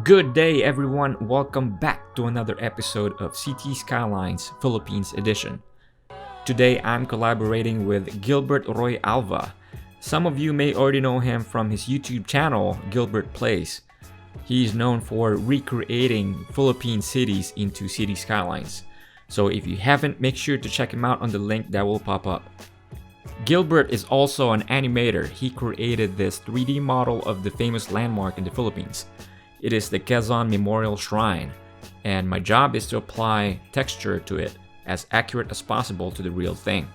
Good day, everyone. Welcome back to another episode of Cities Skylines Philippines edition. Today, I'm collaborating with Gilbert Roy Alva. Some of you may already know him from his YouTube channel, GilbertPlays. He's known for recreating Philippine cities into city skylines. So if you haven't, make sure to check him out on the link that will pop up. Gilbert is also an animator. He created this 3D model of the famous landmark in the Philippines. It is the Quezon Memorial Shrine, and my job is to apply texture to it as accurate as possible to the real thing.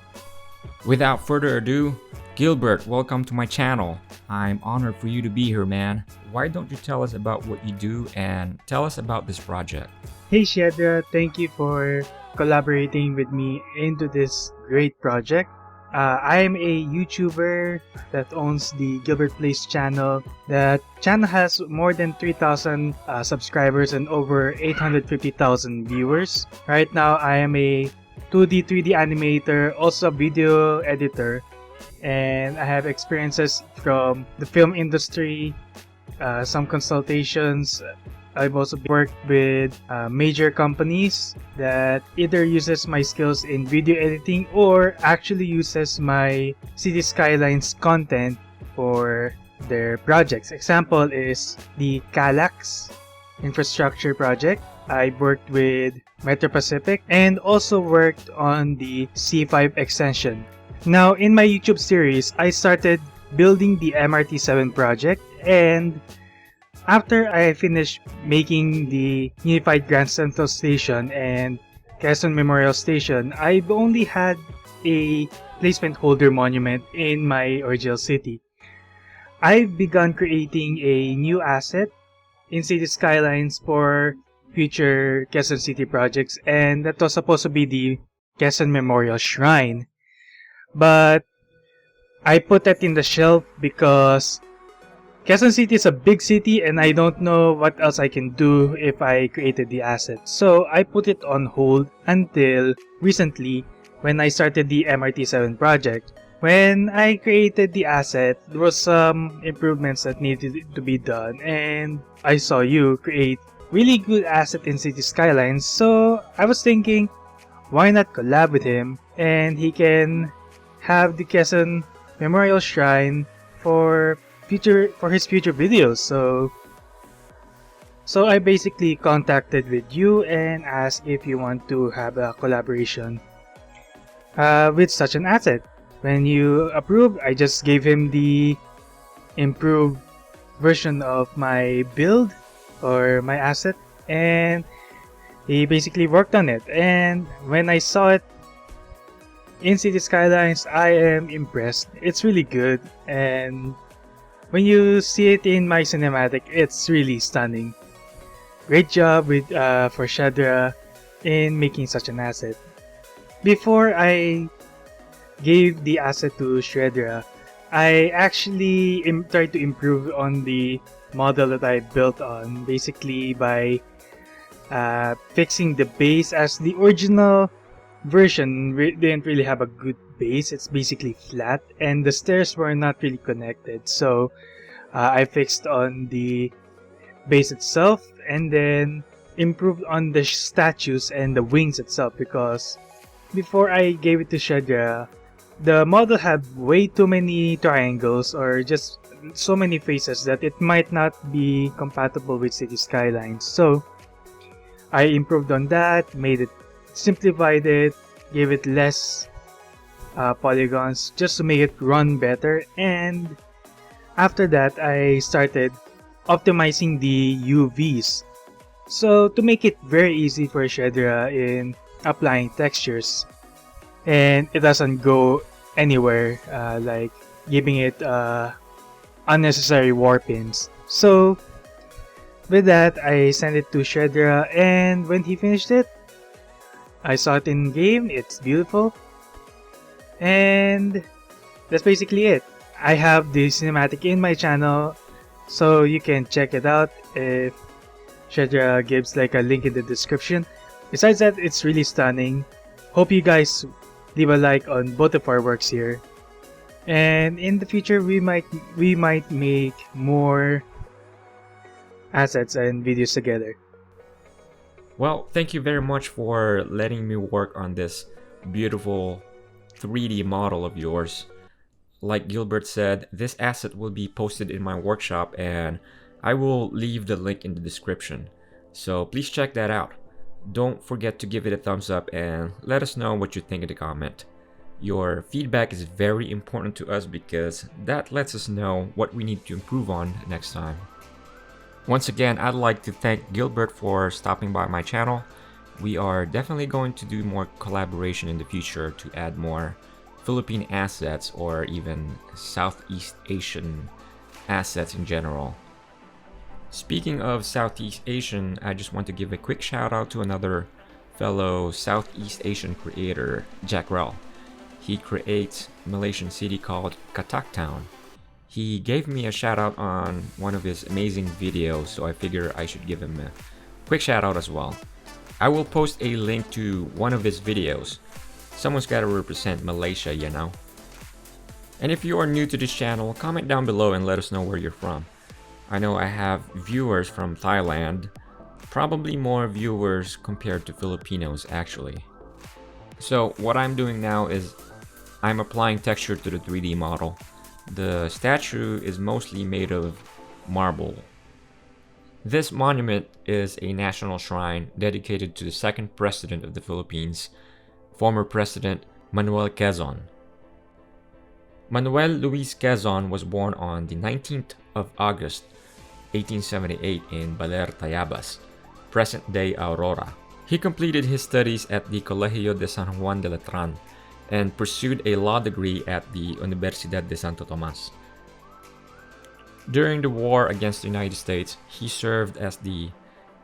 Without further ado, Gilbert, welcome to my channel. I'm honored for you to be here, man. Why don't you tell us about what you do and tell us about this project? Hey Shredra, thank you for collaborating with me into this great project. I am a YouTuber that owns the GilbertPlays channel. That channel has more than 3,000 subscribers and over 850,000 viewers. Right now, I am a 2D, 3D animator, also a video editor, and I have experiences from the film industry, some consultations. I've also worked with major companies that either uses my skills in video editing or actually uses my Cities Skylines content for their projects. Example is the Calax infrastructure project. I worked with Metro Pacific and also worked on the C5 extension. Now in my YouTube series, I started building the MRT7 project, and after I finished making the Unified Grand Central Station and Quezon Memorial Station, I've only had a placement holder monument in my original city. I've begun creating a new asset in Cities Skylines for future Quezon City projects, and that was supposed to be the Quezon Memorial Shrine. But I put that in the shelf because Quezon City is a big city and I don't know what else I can do if I created the asset. So I put it on hold until recently when I started the MRT7 project. When I created the asset, there was some improvements that needed to be done, and I saw you create really good asset in Cities Skylines. So I was thinking, why not collab with him and he can have the Quezon Memorial Shrine for his future videos. So I basically contacted with you and asked if you want to have a collaboration with such an asset. When you approved, I just gave him the improved version of my build or my asset, and he basically worked on it. And when I saw it in Cities Skylines, I am impressed. It's really good, and when you see it in my cinematic, it's really stunning. Great job for Shredra in making such an asset. Before I gave the asset to Shredra, I actually tried to improve on the model that I built on, basically by fixing the base, as the original version didn't really have a good base. It's basically flat and the stairs were not really connected, so I fixed on the base itself and then improved on the statues and the wings itself, because before I gave it to Shredra, the model had way too many triangles or just so many faces that it might not be compatible with Cities Skylines. So I improved on that, simplified it, gave it less polygons just to make it run better, and after that I started optimizing the UVs, so to make it very easy for Shredra in applying textures and it doesn't go anywhere, like giving it unnecessary warpins. So with that, I sent it to Shredra, and when he finished it, I saw it in game. It's beautiful, and that's basically it. I have the cinematic in my channel, so you can check it out if Shredra gives like a link in the description. Besides that, it's really stunning. Hope you guys leave a like on both of our works here, and in the future we might make more assets and videos together. Well, thank you very much for letting me work on this beautiful 3D model of yours. Like Gilbert said, this asset will be posted in my workshop and I will leave the link in the description. So please check that out. Don't forget to give it a thumbs up and let us know what you think in the comment. Your feedback is very important to us because that lets us know what we need to improve on next time. Once again, I'd like to thank Gilbert for stopping by my channel. We are definitely going to do more collaboration in the future to add more Philippine assets or even Southeast Asian assets in general. Speaking of Southeast Asian, I just want to give a quick shout out to another fellow Southeast Asian creator, Jack Rel. He creates a Malaysian city called Katak Town. He gave me a shout out on one of his amazing videos, so I figure I should give him a quick shout out as well. I will post a link to one of his videos. Someone's gotta represent Malaysia, you know. And if you are new to this channel, comment down below and let us know where you're from. I know I have viewers from Thailand, probably more viewers compared to Filipinos actually. So what I'm doing now is I'm applying texture to the 3D model. The statue is mostly made of marble. This monument is a national shrine dedicated to the second president of the Philippines, former President Manuel Quezon. Manuel Luis Quezon was born on the 19th of August 1878 in Baler, Tayabas, present-day Aurora. He completed his studies at the Colegio de San Juan de Letran and pursued a law degree at the Universidad de Santo Tomas. During the war against the United States, he served as the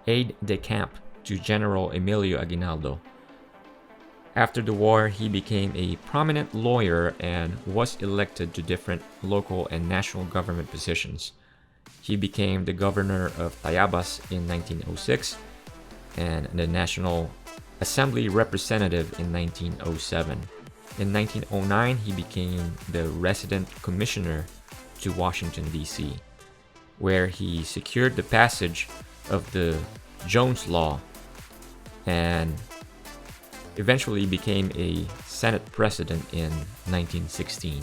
aide-de-camp to General Emilio Aguinaldo. After the war, he became a prominent lawyer and was elected to different local and national government positions. He became the governor of Tayabas in 1906 and the National Assembly representative in 1907. In 1909, he became the resident commissioner to Washington, D.C., where he secured the passage of the Jones Law and eventually became a Senate president in 1916.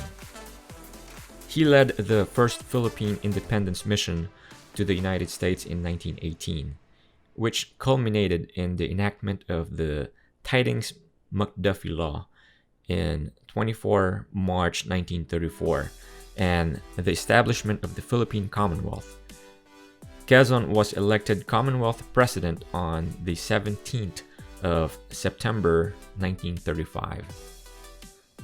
He led the first Philippine independence mission to the United States in 1918, which culminated in the enactment of the Tidings-McDuffie Law in 24 March 1934 and the establishment of the Philippine Commonwealth. Quezon was elected Commonwealth President on the 17th of September 1935.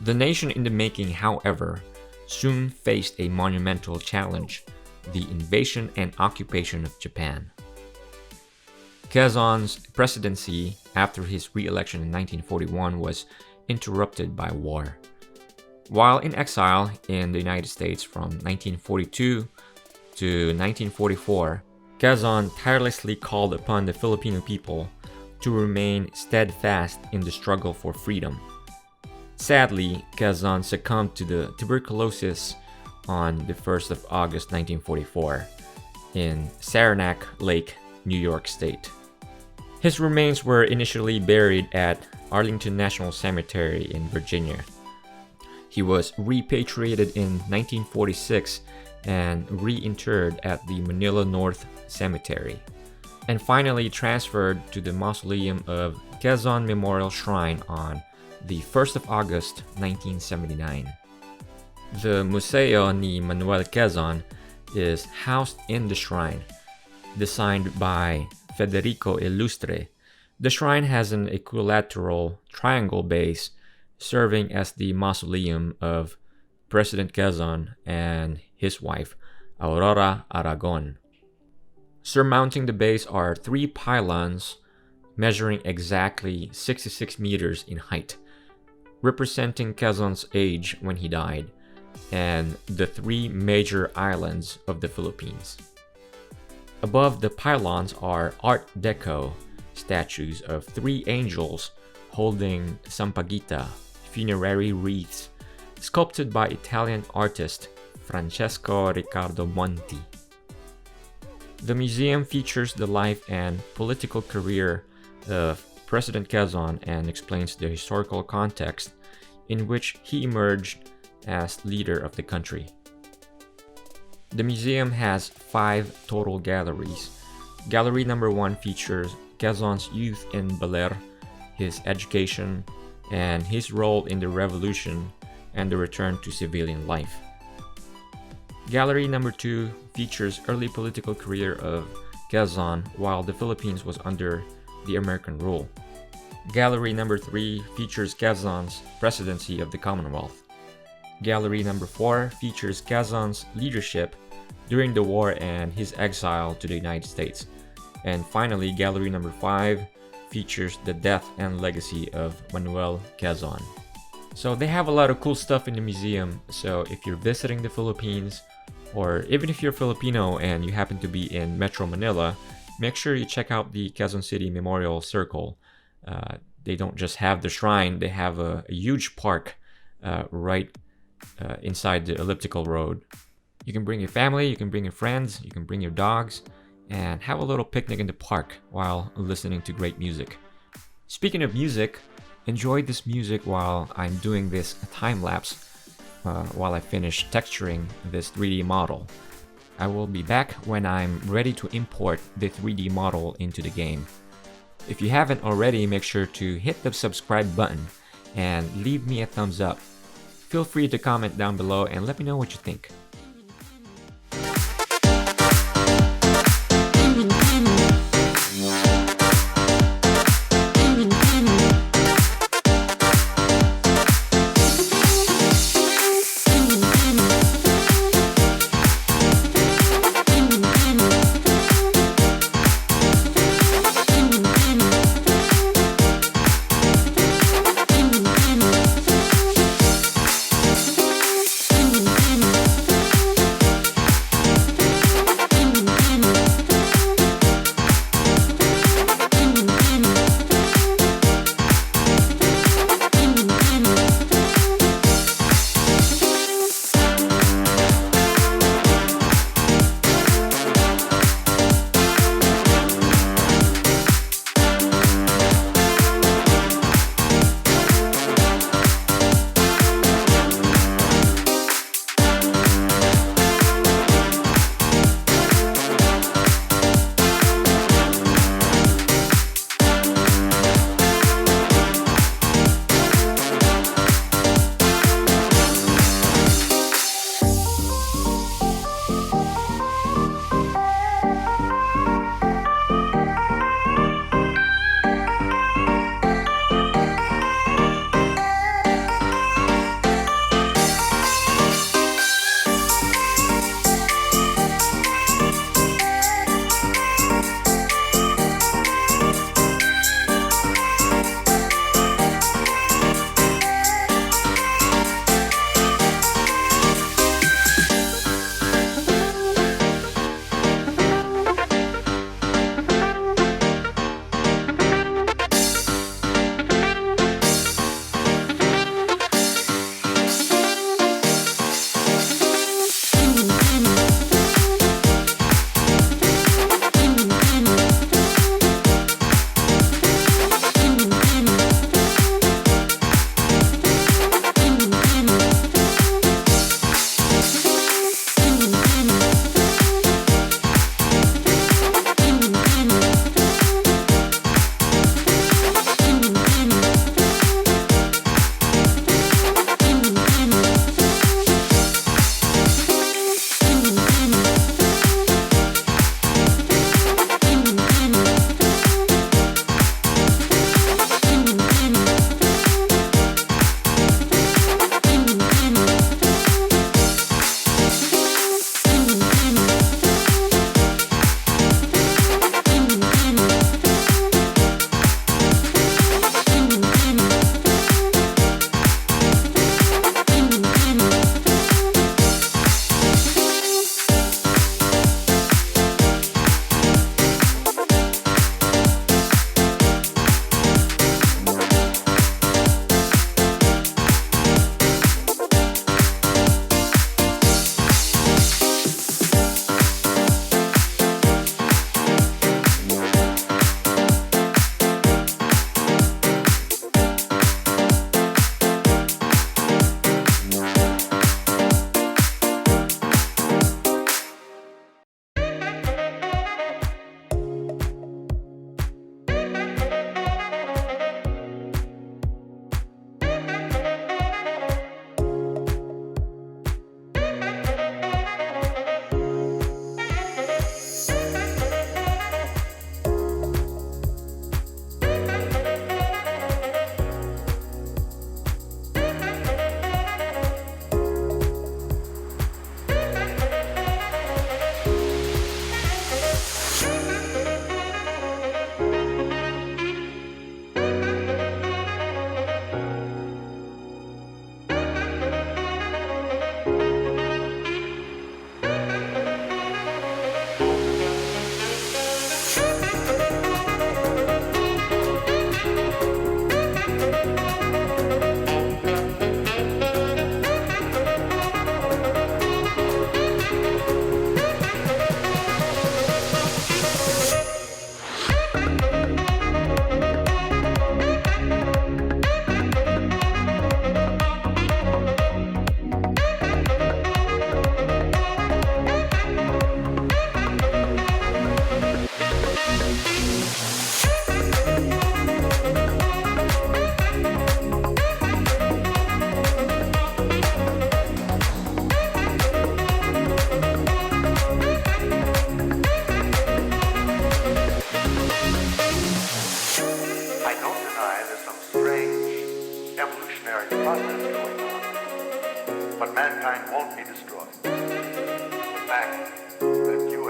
The nation in the making, however, soon faced a monumental challenge: the invasion and occupation of Japan. Quezon's presidency after his re-election in 1941 was interrupted by war. While in exile in the United States from 1942 to 1944, Quezon tirelessly called upon the Filipino people to remain steadfast in the struggle for freedom. Sadly, Quezon succumbed to the tuberculosis on the 1st of August 1944 in Saranac Lake, New York State. His remains were initially buried at Arlington National Cemetery in Virginia. He was repatriated in 1946 and reinterred at the Manila North Cemetery, and finally transferred to the mausoleum of Quezon Memorial Shrine on the 1st of August 1979. The Museo ni Manuel Quezon is housed in the shrine. Designed by Federico Illustre, the shrine has an equilateral triangle base serving as the mausoleum of President Quezon and his wife, Aurora Aragon. Surmounting the base are 3 pylons measuring exactly 66 meters in height, representing Quezon's age when he died, and the 3 major islands of the Philippines. Above the pylons are Art Deco statues of 3 angels holding sampaguita, funerary wreaths, sculpted by Italian artist Francesco Riccardo Monti. The museum features the life and political career of President Quezon and explains the historical context in which he emerged as leader of the country. The museum has 5 total galleries. Gallery number 1 features Quezon's youth in Baler, his education, and his role in the revolution and the return to civilian life. Gallery number 2 features early political career of Quezon while the Philippines was under the American rule. Gallery number 3 features Quezon's presidency of the Commonwealth. Gallery number 4 features Quezon's leadership during the war and his exile to the United States. And finally, gallery number 5 features the death and legacy of Manuel Quezon. So they have a lot of cool stuff in the museum, so if you're visiting the Philippines, or even if you're Filipino and you happen to be in Metro Manila, make sure you check out the Quezon City Memorial Circle. They don't just have the shrine, they have a huge park right inside the elliptical road. You can bring your family, you can bring your friends, you can bring your dogs, and have a little picnic in the park while listening to great music. Speaking of music, enjoy this music while I'm doing this time lapse while I finish texturing this 3D model. I will be back when I'm ready to import the 3D model into the game. If you haven't already, make sure to hit the subscribe button and leave me a thumbs up. Feel free to comment down below and let me know what you think.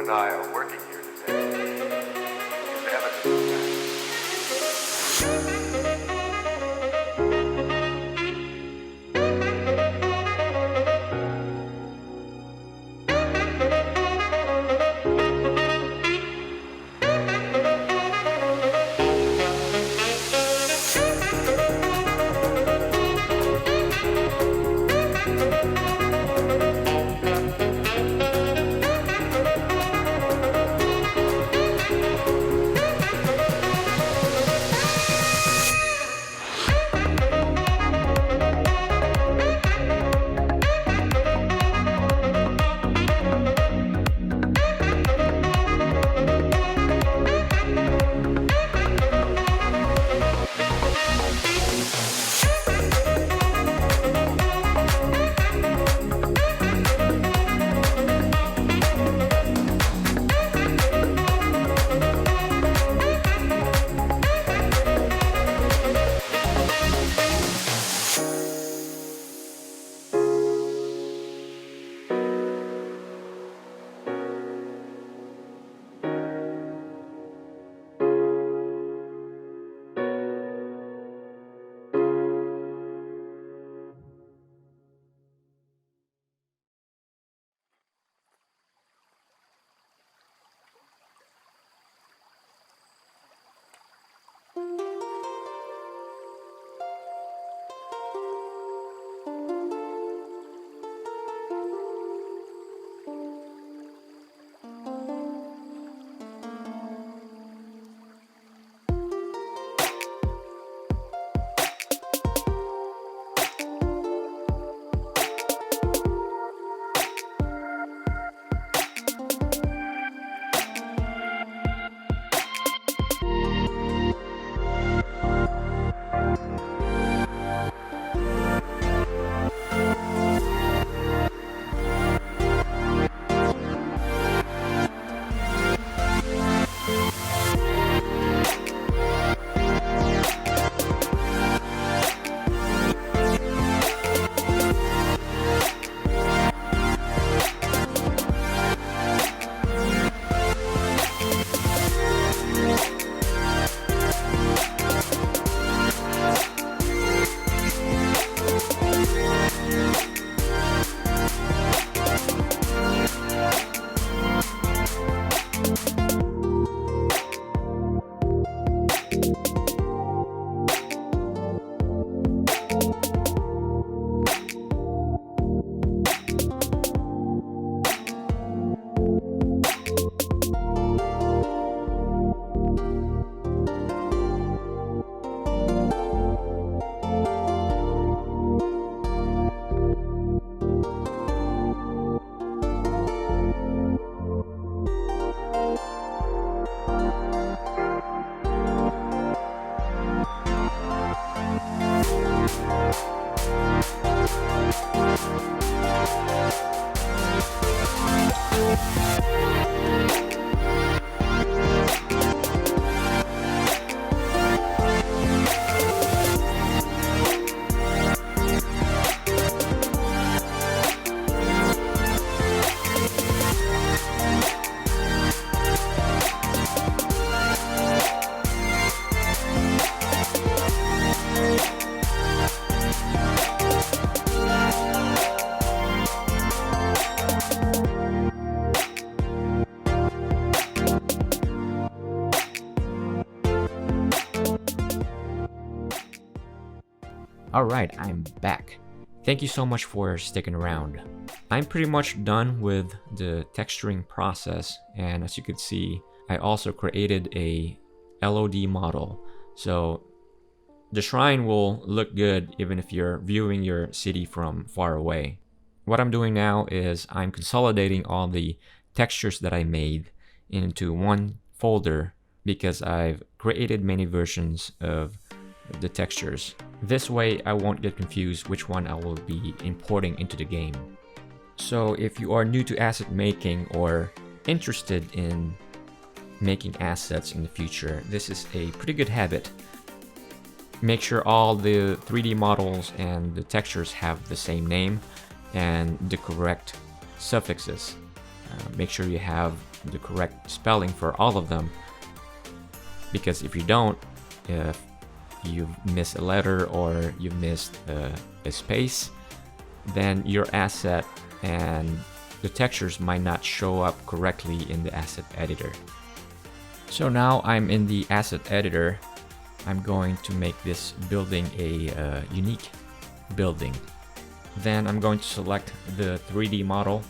and I are working here today is evidence of that. Alright, I'm back. Thank you so much for sticking around. I'm pretty much done with the texturing process, and as you could see, I also created a LOD model. So the shrine will look good even if you're viewing your city from far away. What I'm doing now is I'm consolidating all the textures that I made into one folder because I've created many versions of the textures. This way I won't get confused which one I will be importing into the game. So if you are new to asset making or interested in making assets in the future, this is a pretty good habit. Make sure all the 3D models and the textures have the same name and the correct suffixes. Make sure you have the correct spelling for all of them, because if you don't, if you've missed a letter or you've missed a space, then your asset and the textures might not show up correctly in the asset editor. So now I'm in the asset editor. I'm going to make this building a unique building. Then I'm going to select the 3D model,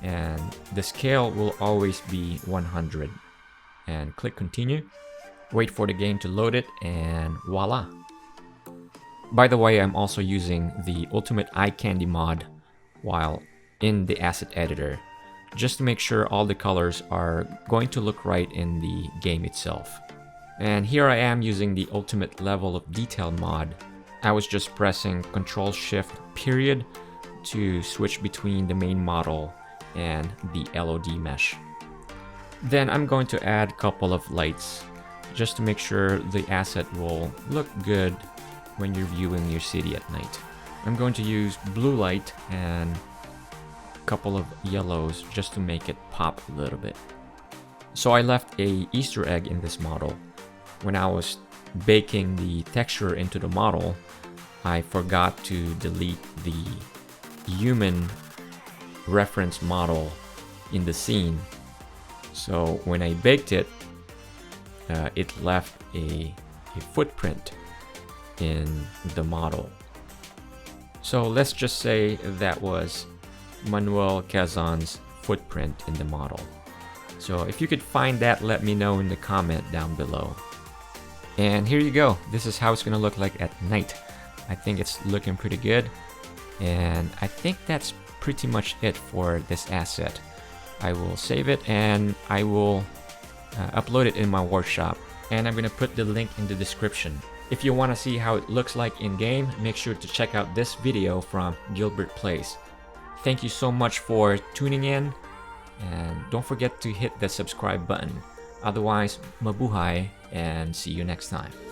and the scale will always be 100, and click continue. Wait for the game to load it, and voila. By the way, I'm also using the Ultimate Eye Candy mod while in the asset editor, just to make sure all the colors are going to look right in the game itself. And here I am using the Ultimate Level of Detail mod. I was just pressing Ctrl-Shift-period to switch between the main model and the LOD mesh. Then I'm going to add a couple of lights just to make sure the asset will look good when you're viewing your city at night. I'm going to use blue light and a couple of yellows just to make it pop a little bit. So I left a Easter egg in this model. When I was baking the texture into the model, I forgot to delete the human reference model in the scene. So when I baked it, it left a footprint in the model. So let's just say that was Manuel Quezon's footprint in the model. So if you could find that, let me know in the comment down below. And here you go. This is how it's gonna look like at night. I think it's looking pretty good. And I think that's pretty much it for this asset. I will save it and I will upload it in my workshop. And I'm gonna put the link in the description. If you wanna see how it looks like in game, make sure to check out this video from GilbertPlays. Thank you so much for tuning in. And don't forget to hit the subscribe button. Otherwise, mabuhay and see you next time.